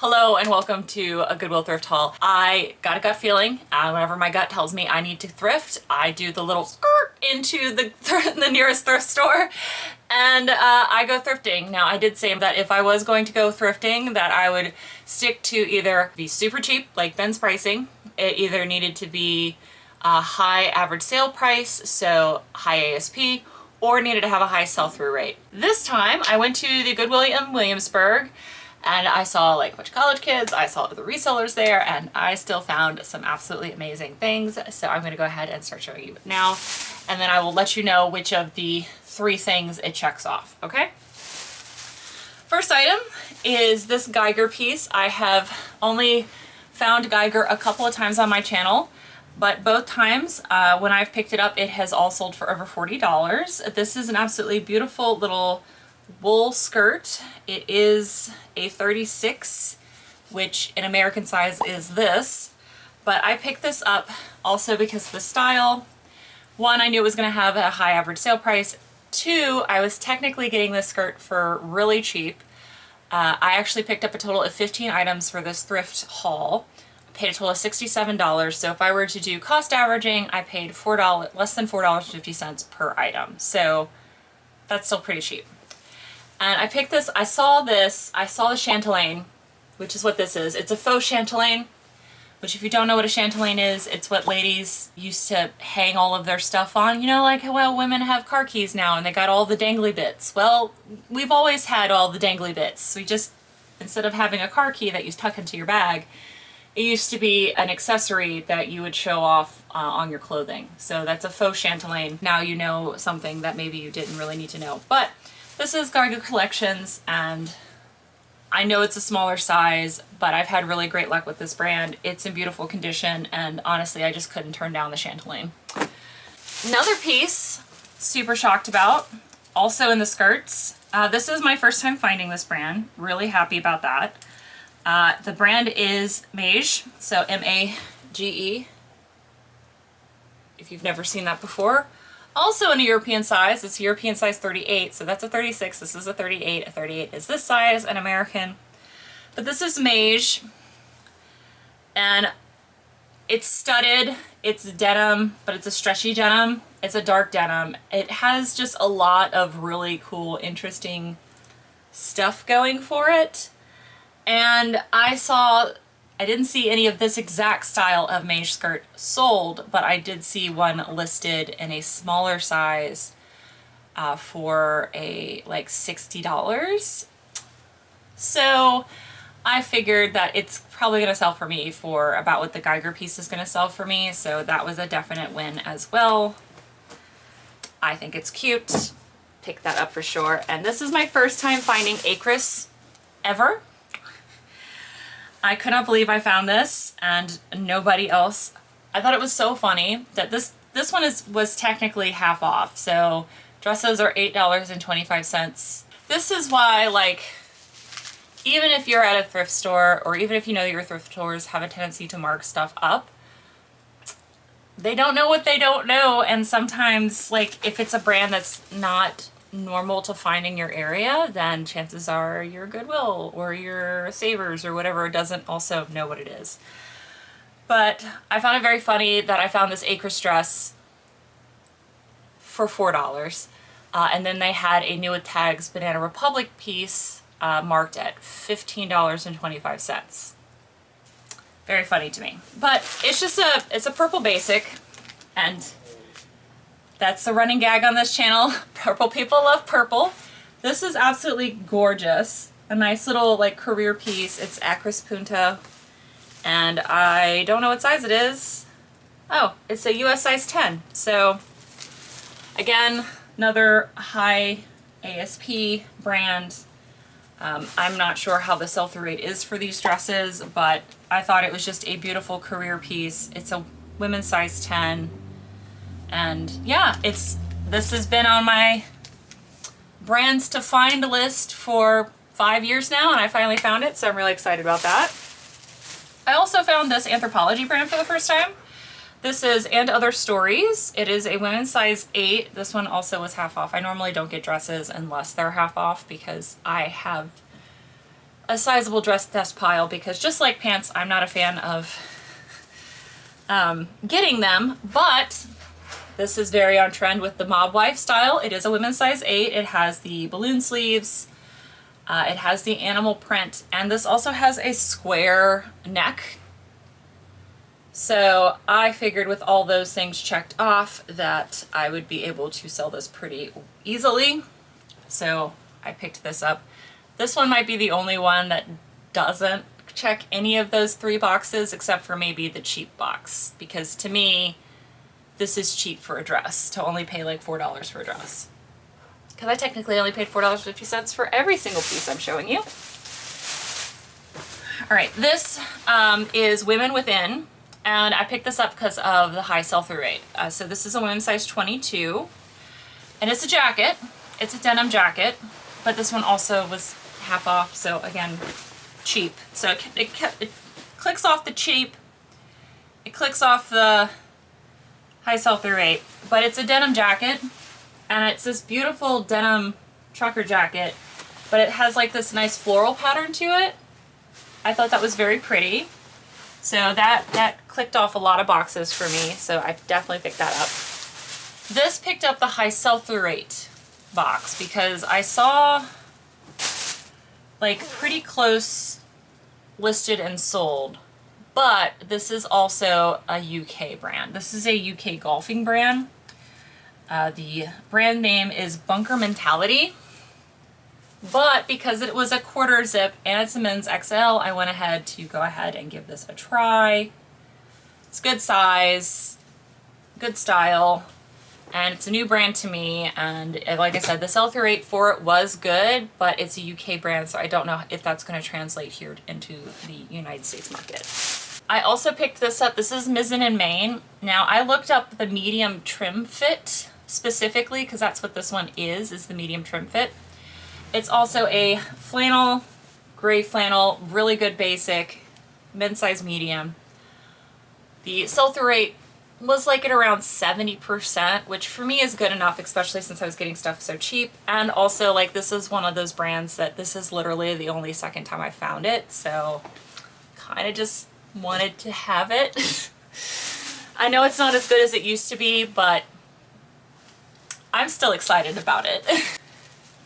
Hello and welcome to a Goodwill thrift haul. I got a gut feeling. Whenever my gut tells me I need to thrift, I do the little skirt into the nearest thrift store and I go thrifting. Now I did say that if I was going to go thrifting that I would stick to either be super cheap like Ben's pricing. It either needed to be a high average sale price, so high ASP, or needed to have a high sell-through rate. This time I went to the Goodwill in Williamsburg and I saw like a bunch of college kids, I saw the resellers there, and I still found some absolutely amazing things. So I'm gonna go ahead and start showing you now, and then I will let you know which of the 3 things it checks off, okay? First item is this Geiger piece. I have only found Geiger a couple of times on my channel, but both times when I've picked it up, it has all sold for over $40. This is an absolutely beautiful little wool skirt. It is a 36, which in American size is this, but I picked this up also because of the style. 1, I knew it was going to have a high average sale price. 2, I was technically getting this skirt for really cheap. I actually picked up a total of 15 items for this thrift haul. I paid a total of $67, so if I were to do cost averaging, I paid less than $4.50 per item, so that's still pretty cheap. And I picked this, I saw the chatelaine, which is what this is. It's a faux chatelaine, which if you don't know what a chatelaine is, it's what ladies used to hang all of their stuff on. You know, like, well, women have car keys now and they got all the dangly bits. Well, we've always had all the dangly bits. We just, instead of having a car key that you tuck into your bag, it used to be an accessory that you would show off on your clothing. So that's a faux chatelaine. Now you know something that maybe you didn't really need to know. But this is Geiger Collections, and I know it's a smaller size, but I've had really great luck with this brand. It's in beautiful condition, and honestly, I just couldn't turn down the chatelaine. Another piece, super shocked about, also in the skirts. This is my first time finding this brand. Really happy about that. The brand is Mage, so M-A-G-E, if you've never seen that before. Also in a European size, it's European size 38, so that's a 36, this is a 38 is this size, an American. But this is Mage, and it's studded, it's denim, but it's a stretchy denim, it's a dark denim. It has just a lot of really cool, interesting stuff going for it. And I didn't see any of this exact style of Mage skirt sold, but I did see one listed in a smaller size for like $60. So I figured that it's probably going to sell for me for about what the Geiger piece is going to sell for me, so that was a definite win as well. I think it's cute. Pick that up for sure. And this is my first time finding Acris ever. I could not believe I found this and nobody else. I thought it was so funny that this one was technically half off. So dresses are $8.25. This is why, like, even if you're at a thrift store, or even if you know your thrift stores have a tendency to mark stuff up, they don't know what they don't know. And sometimes, like, if it's a brand that's not normal to find in your area, then chances are your Goodwill or your Savers or whatever doesn't also know what it is. But I found it very funny that I found this Acris dress for $4, and then they had a New with Tags Banana Republic piece marked at $15.25. Very funny to me. But it's just it's a purple basic, and that's the running gag on this channel. Purple people love purple. This is absolutely gorgeous. A nice little like career piece. It's Acris Punta, and I don't know what size it is. Oh, it's a US size 10. So again, another high ASP brand. I'm not sure how the sell-through rate is for these dresses, but I thought it was just a beautiful career piece. It's a women's size 10. And yeah, this has been on my brands to find list for 5 years now, and I finally found it, so I'm really excited about that. I also found this Anthropologie brand for the first time. This is And Other Stories. It is a women's size 8. This one also was half off. I normally don't get dresses unless they're half off because I have a sizable dress test pile because just like pants, I'm not a fan of getting them, but this is very on trend with the mob wife style. It is a women's size 8. It has the balloon sleeves. It has the animal print, and this also has a square neck. So I figured with all those things checked off that I would be able to sell this pretty easily. So I picked this up. This one might be the only one that doesn't check any of those 3 boxes except for maybe the cheap box, because to me this is cheap for a dress to only pay like $4 for a dress, because I technically only paid $4.50 for every single piece I'm showing you. All right, this is Women Within, and I picked this up because of the high sell-through rate. So this is a women's size 22, and it's a jacket. It's a denim jacket, but this one also was half off, so again, cheap. So it clicks off the cheap, it clicks off the high sell-through rate, but it's a denim jacket, and it's this beautiful denim trucker jacket, but it has like this nice floral pattern to it. I thought that was very pretty. So that clicked off a lot of boxes for me, so I definitely picked that up. This picked up the high sell-through rate box because I saw like pretty close listed and sold, but this is also a UK brand. This is a UK golfing brand. The brand name is Bunker Mentality, but because it was a quarter zip and it's a men's XL, I went ahead to go ahead and give this a try. It's good size, good style, and it's a new brand to me, and like I said, the sell-through rate for it was good, but it's a UK brand, so I don't know if that's going to translate here into the United States market. I also picked this up. This is Mizzen in Maine. Now, I looked up the medium trim fit specifically because that's what this one is the medium trim fit. It's also a flannel, gray flannel, really good basic, men's size medium. The sell-through rate was like at around 70%, which for me is good enough, especially since I was getting stuff so cheap. And also, like, this is one of those brands that this is literally the only second time I found it, so kind of just wanted to have it. I know it's not as good as it used to be, but I'm still excited about it.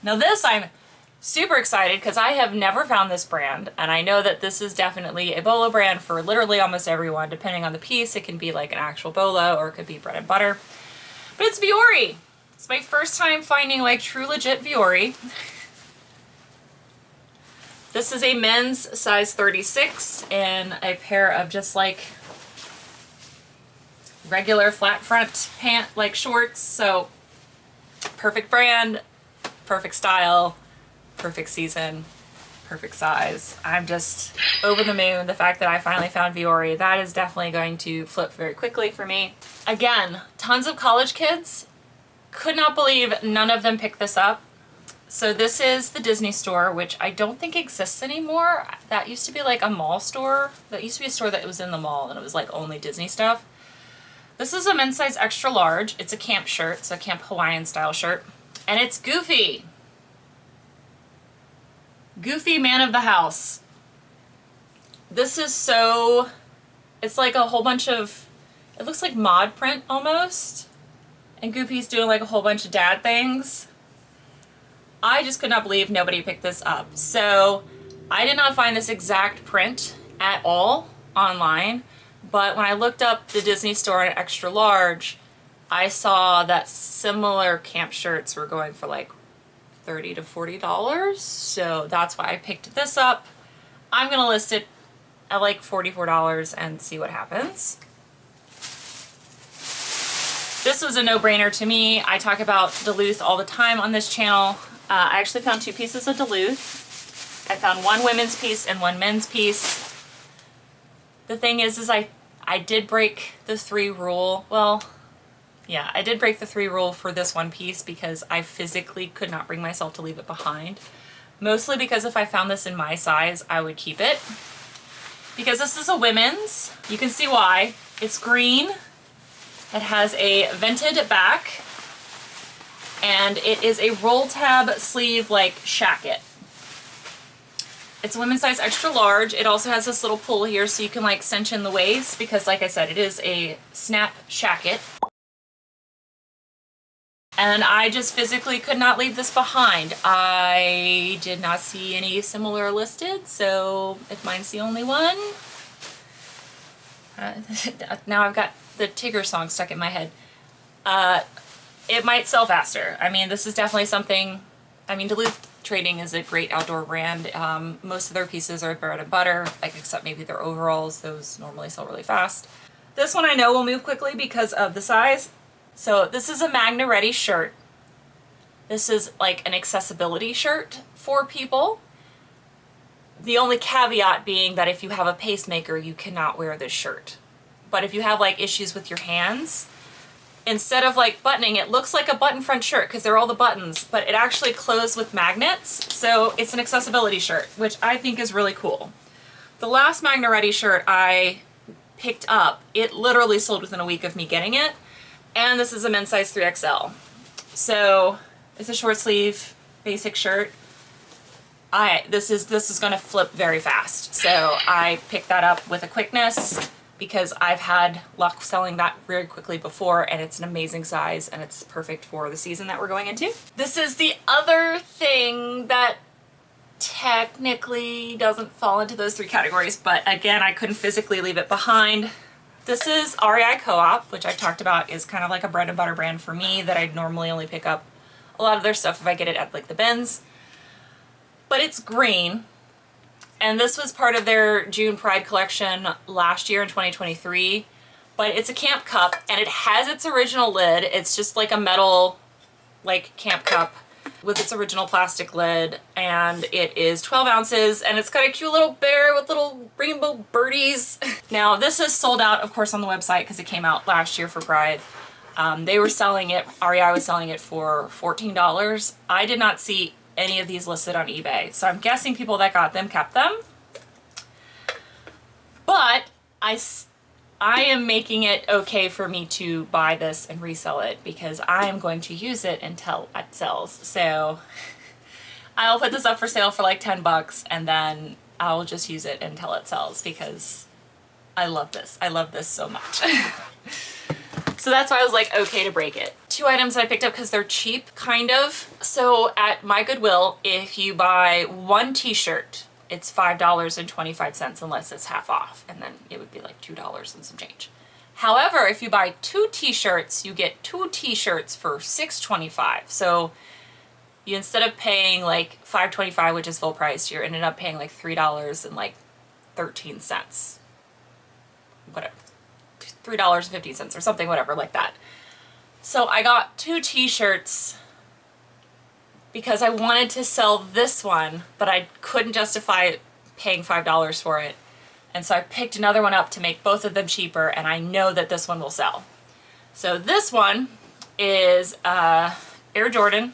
Now this I'm super excited because I have never found this brand, and I know that this is definitely a Bolo brand for literally almost everyone. Depending on the piece, it can be like an actual Bolo or it could be bread and butter. But it's Vuori. It's my first time finding like true legit Vuori. This is a men's size 36 in a pair of just like regular flat front pant like shorts. So perfect brand, perfect style, perfect season, perfect size. I'm just over the moon. The fact that I finally found Vuori, that is definitely going to flip very quickly for me. Again, tons of college kids. Could not believe none of them picked this up. So this is the Disney store, which I don't think exists anymore. That used to be like a mall store. That used to be a store that was in the mall and it was like only Disney stuff. This is a men's size extra large. It's a camp shirt. It's a camp Hawaiian style shirt. And it's Goofy. Goofy man of the house. This is so, it's like a whole bunch of, it looks like mod print almost. And Goofy's doing like a whole bunch of dad things. I just could not believe nobody picked this up. So I did not find this exact print at all online, but when I looked up the Disney store in extra large, I saw that similar camp shirts were going for like $30 to $40. So that's why I picked this up. I'm gonna list it at like $44 and see what happens. This was a no-brainer to me. I talk about Duluth all the time on this channel. I actually found 2 pieces of Duluth. I found one women's piece and one men's piece. The thing is I did break the 3 rule. Well, yeah, I did break the 3 rule for this one piece because I physically could not bring myself to leave it behind. Mostly because if I found this in my size, I would keep it. Because this is a women's. You can see why. It's green. It has a vented back. And it is a roll tab sleeve like shacket. It's a women's size extra large. It also has this little pull here so you can like cinch in the waist because like I said, it is a snap shacket. And I just physically could not leave this behind. I did not see any similar listed, so if mine's the only one, now I've got the Tigger song stuck in my head. It might sell faster. I mean, this is definitely something, I mean, Duluth Trading is a great outdoor brand. Most of their pieces are bread and butter, like except maybe their overalls. Those normally sell really fast. This one I know will move quickly because of the size. So this is a Magna Ready shirt. This is like an accessibility shirt for people. The only caveat being that if you have a pacemaker, you cannot wear this shirt. But if you have like issues with your hands, instead of like buttoning, it looks like a button front shirt because they're all the buttons, but it actually closes with magnets. So it's an accessibility shirt, which I think is really cool. The last Magna Ready shirt I picked up, it literally sold within a week of me getting it. And this is a men's size 3XL. So it's a short sleeve basic shirt. This is gonna flip very fast. So I picked that up with a quickness because I've had luck selling that very quickly before, and it's an amazing size and it's perfect for the season that we're going into. This is the other thing that technically doesn't fall into those three categories, but again, I couldn't physically leave it behind. This is REI Co-op, which I've talked about is kind of like a bread and butter brand for me that I'd normally only pick up a lot of their stuff if I get it at like the bins. But it's green, and this was part of their June Pride collection last year in 2023, but it's a camp cup and it has its original lid. It's just like a metal like camp cup with its original plastic lid, and it is 12 ounces and it's got a cute little bear with little rainbow birdies. Now this is sold out of course on the website because it came out last year for Pride. They were selling it, REI was selling it for $14. I did not see any of these listed on eBay, so I'm guessing people that got them kept them. But I am making it okay for me to buy this and resell it because I am going to use it until it sells. So I'll put this up for sale for like 10 bucks and then I'll just use it until it sells because I love this. I love this so much. So that's why I was like, okay to break it. Two items that I picked up because they're cheap, kind of. So at my Goodwill, if you buy one t-shirt, it's $5.25 unless it's half off, and then it would be like $2 and some change. However, if you buy two t-shirts, you get two t-shirts for $6.25. So you, instead of paying like $5.25, which is full price, you're ended up paying like $3 and like 13 cents. Whatever. $3.50 or something, whatever, like that. So I got two t-shirts because I wanted to sell this one, but I couldn't justify paying $5 for it. And so I picked another one up to make both of them cheaper, and I know that this one will sell. So this one is a Air Jordan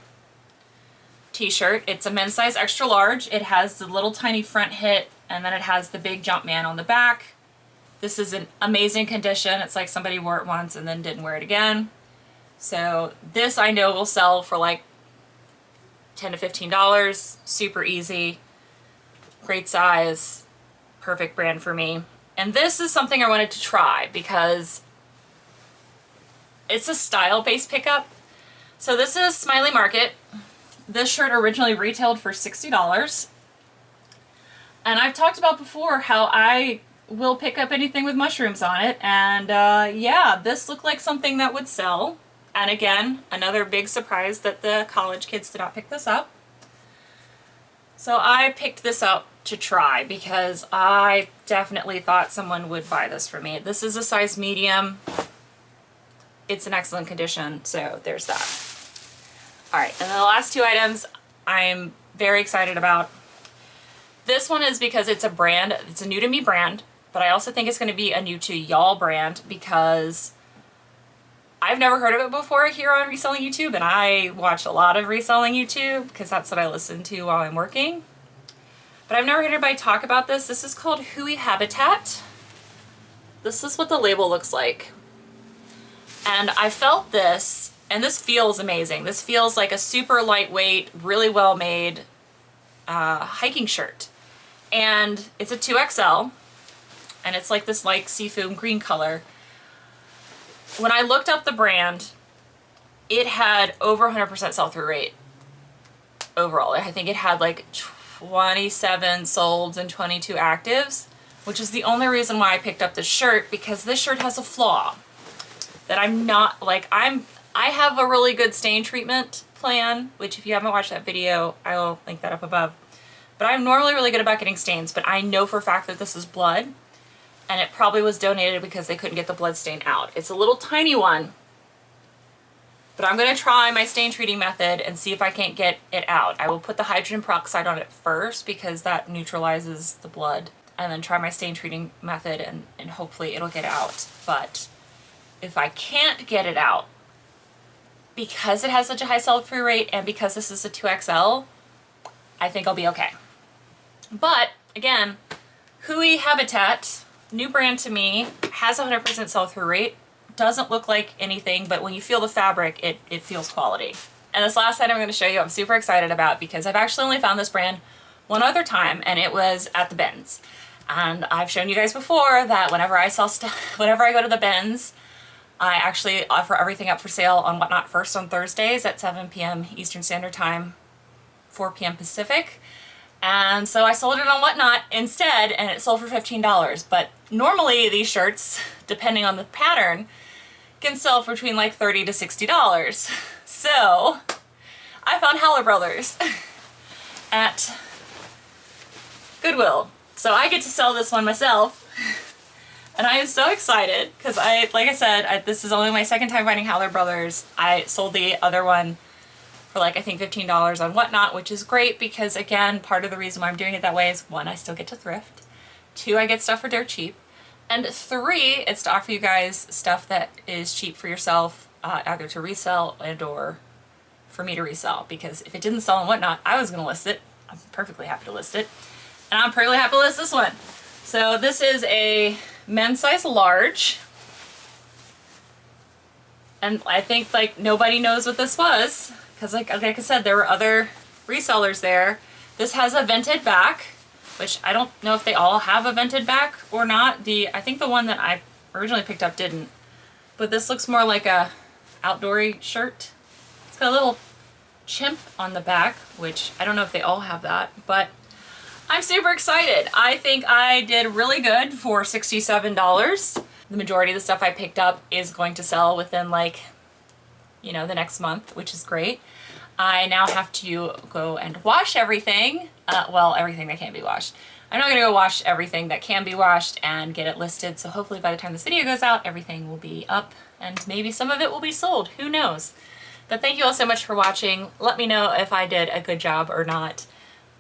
t-shirt. It's a men's size extra large. It has the little tiny front hit, and then it has the big Jumpman on the back. This is in amazing condition. It's like somebody wore it once and then didn't wear it again. So this I know will sell for like $10 to $15. Super easy, great size, perfect brand for me. And this is something I wanted to try because it's a style-based pickup. So this is Smiley Market. This shirt originally retailed for $60. And I've talked about before how I will pick up anything with mushrooms on it, and yeah, this looked like something that would sell. And again, another big surprise that the college kids did not pick this up. So I picked this up to try because I definitely thought someone would buy this for me. This is a size medium. It's in excellent condition, so there's that. All right, and then the last two items I'm very excited about. This one is because it's a brand, it's a new to me brand, but I also think it's going to be a new to y'all brand because I've never heard of it before here on Reselling YouTube, and I watch a lot of Reselling YouTube because that's what I listen to while I'm working. But I've never heard anybody talk about this. This is called Hui Habitat. This is what the label looks like. And I felt this, and this feels amazing. This feels like a super lightweight, really well made hiking shirt. and it's a 2XL, and it's like this light seafoam green color. When I looked up the brand, it had over 100% sell-through rate overall. I think it had like 27 solds and 22 actives, which is the only reason why I picked up this shirt, because this shirt has a flaw that I'm not, like, I have a really good stain treatment plan, which if you haven't watched that video, I will link that up above. But I'm normally really good about getting stains, but I know for a fact that this is blood, and it probably was donated because they couldn't get the blood stain out. It's a little tiny one, but I'm gonna try my stain treating method and see if I can't get it out. I will put the hydrogen peroxide on it first because that neutralizes the blood, and then try my stain treating method and hopefully it'll get out. But if I can't get it out, because it has such a high sell-through rate and because this is a 2XL, I think I'll be okay. But again, Hui Habitat, new brand to me, has 100% sell-through rate. Doesn't look like anything, but when you feel the fabric, it feels quality. And this last item I'm going to show you, I'm super excited about because I've actually only found this brand one other time, and it was at the bins. And I've shown you guys before that whenever I sell stuff, whenever I go to the bins, I actually offer everything up for sale on Whatnot first on Thursdays at 7 p.m. Eastern Standard Time, 4 p.m. Pacific. And so I sold it on Whatnot instead, and it sold for $15. But normally these shirts, depending on the pattern, can sell for between like $30 to $60. So I found Howler Brothers at Goodwill. So I get to sell this one myself. And I am so excited because like I said, this is only my second time finding Howler Brothers. I sold the other one for like, I think $15 on Whatnot, which is great because again, part of the reason why I'm doing it that way is 1, I still get to thrift. 2, I get stuff for dirt cheap. And 3, it's to offer you guys stuff that is cheap for yourself, either to resell and or for me to resell. Because if it didn't sell on Whatnot, I was gonna list it. I'm perfectly happy to list it. And I'm perfectly happy to list this one. So this is a men's size large. And I think like nobody knows what this was because like I said, there were other resellers there. This has a vented back, which I don't know if they all have a vented back or not. I think the one that I originally picked up didn't, but this looks more like a outdoory shirt. It's got a little chimp on the back, which I don't know if they all have that, but I'm super excited. I think I did really good for $67. The majority of the stuff I picked up is going to sell within like, you know, the next month, which is great. I now have to go and wash everything. Well, everything that can be washed. I'm not gonna go wash everything that can be washed and get it listed. So hopefully by the time this video goes out, everything will be up and maybe some of it will be sold. Who knows? But thank you all so much for watching. Let me know if I did a good job or not.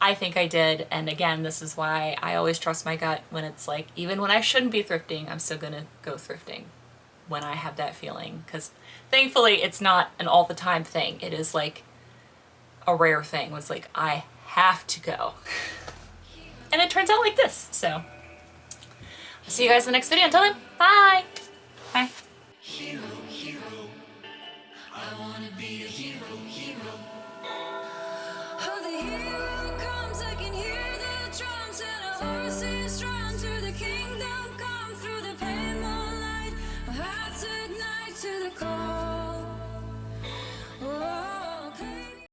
I think I did, and again, this is why I always trust my gut when it's like, even when I shouldn't be thrifting, I'm still gonna go thrifting when I have that feeling, because thankfully it's not an all the time thing. It is like a rare thing. It's like, I have to go. And it turns out like this, so. I'll see you guys in the next video. Until then, bye! Bye. Hero, hero. I wanna be a hero.